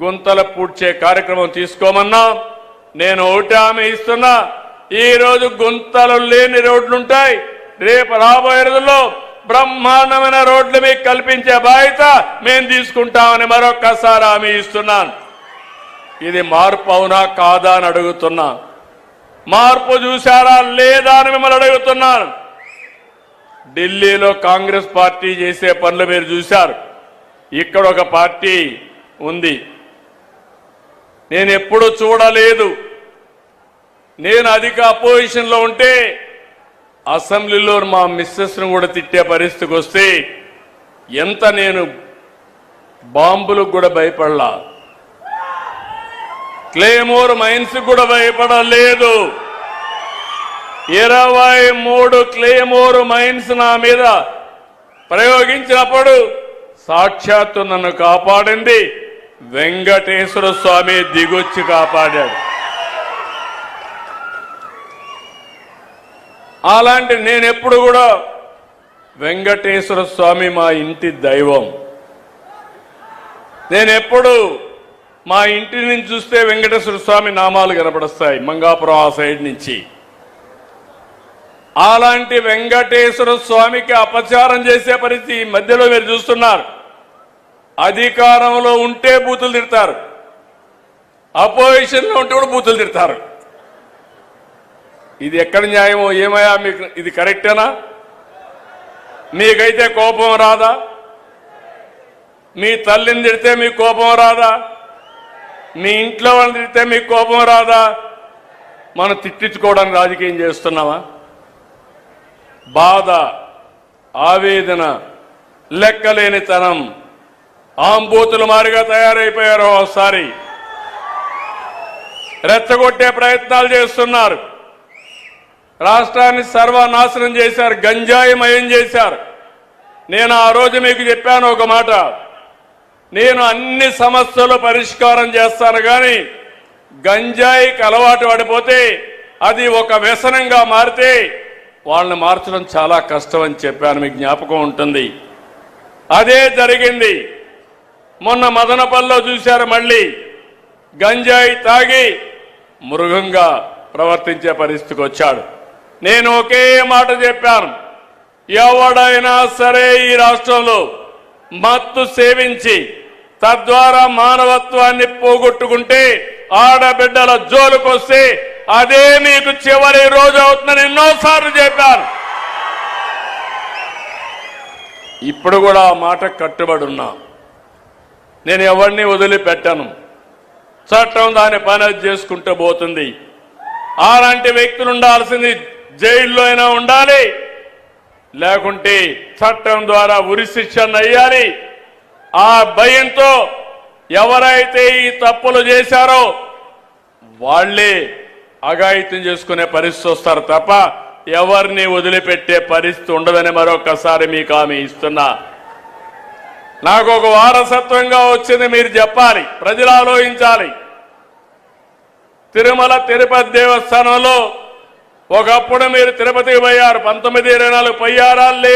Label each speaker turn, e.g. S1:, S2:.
S1: గుంతలు పూడ్చే కార్యక్రమం తీసుకోమన్నా. నేను ఒకటి హామీ ఇస్తున్నా, ఈ రోజు గుంతలు లేని రోడ్లుంటాయి, రేపు రాబోయే రోజుల్లో బ్రహ్మాండమైన రోడ్లు మీకు కల్పించే బాధ్యత మేము తీసుకుంటామని మరొక్కసారి హామీ ఇస్తున్నాను. ఇది మార్పు అవునా కాదా అని అడుగుతున్నా. మార్పు చూశారా లేదా అని మిమ్మల్ని అడుగుతున్నాను. ఢిల్లీలో కాంగ్రెస్ పార్టీ చేసే పనులు మీరు చూశారు. ఇక్కడ ఒక పార్టీ ఉంది, నేను ఎప్పుడూ చూడలేదు. నేను అధిక అపోజిషన్లో ఉంటే అసెంబ్లీలో మా మిస్సెస్ను కూడా తిట్టే పరిస్థితికి వస్తే ఎంత నేను బాంబులకు కూడా భయపడలా, క్లేమోర్ మైన్స్ కూడా భయపడలేదు. 23 క్లేమోర్ మైన్స్ నా మీద ప్రయోగించినప్పుడు సాక్షాత్తు నన్ను కాపాడింది వెంకటేశ్వర స్వామి దిగొచ్చి కాపాడాడు. అలాంటి నేను ఎప్పుడు కూడా వెంకటేశ్వర స్వామి మా ఇంటి దైవం. నేను ఎప్పుడు మా ఇంటి నుంచి చూస్తే వెంకటేశ్వర స్వామి నామాలు కనపడస్తాయి మంగాపురం ఆ సైడ్ నుంచి. అలాంటి వెంకటేశ్వర స్వామికి అపచారం చేసే పరిస్థితి మధ్యలో మీరు చూస్తున్నారు. అధికారంలో ఉంటే బూతులు తిడతారు, అపోజిషన్లో ఉంటే కూడా బూతులు తిడతారు. ఇది ఎక్కడ న్యాయమో ఏమయ్యా? మీకు ఇది కరెక్టేనా? మీకైతే కోపం రాదా? మీ తల్లిని తిడితే మీకు కోపం రాదా? మీ ఇంట్లో వాళ్ళని తిడితే మీకు కోపం రాదా? మనం తిట్టించుకోవడానికి రాజకీయం చేస్తున్నామా? బాధ, ఆవేదన, లెక్కలేనితనం, ఆంబూతులు మారిగా తయారైపోయారు. ఒకసారి రెచ్చగొట్టే ప్రయత్నాలు చేస్తున్నారు. రాష్ట్రాన్ని సర్వనాశనం చేశారు, గంజాయిమయం చేశారు. నేను ఆ రోజు మీకు చెప్పాను ఒక మాట, నేను అన్ని సమస్యలు పరిష్కారం చేస్తాను, కానీ గంజాయికి అలవాటు పడిపోతే అది ఒక వ్యసనంగా మారితే వాళ్ళని మార్చడం చాలా కష్టం అని చెప్పాను, మీకు జ్ఞాపకం ఉంటుంది. అదే జరిగింది. మొన్న మదనపల్లిలో చూశారు, మళ్ళీ గంజాయి తాగి మృగంగా ప్రవర్తించే పరిస్థితికి వచ్చాడు. నేను ఒకే మాట చెప్పాను, ఎవడైనా సరే ఈ రాష్ట్రంలో మత్తు సేవించి తద్వారా మానవత్వాన్ని పోగొట్టుకుంటే, ఆడబిడ్డల జోలుకొస్తే అదే మీకు చివరి రోజు అవుతుందని ఎన్నోసార్లు చెప్పాను. ఇప్పుడు కూడా ఆ మాట కట్టుబడి ఉన్నా. నేను ఎవరిని వదిలిపెట్టను. చట్టం దాని పని చేసుకుంటూ పోతుంది. అలాంటి వ్యక్తులు ఉండాల్సింది జైల్లో అయినా ఉండాలి, లేకుంటే చట్టం ద్వారా ఉరి శిక్షణ అయ్యాలి. ఆ భయంతో ఎవరైతే ఈ తప్పులు చేశారో వాళ్లే అఘాయిత్యం చేసుకునే పరిస్థితి వస్తారు తప్ప ఎవరిని వదిలిపెట్టే పరిస్థితి ఉండదని మరొకసారి మీకు హామీ ఇస్తున్నా. నాకు ఒక వారసత్వంగా వచ్చింది మీరు చెప్పాలి, ప్రజలు ఆలోచించాలి. తిరుమల తిరుపతి దేవస్థానంలో ఒకప్పుడు మీరు తిరుపతికి పోయారు, 1924 పోయారా లేదా?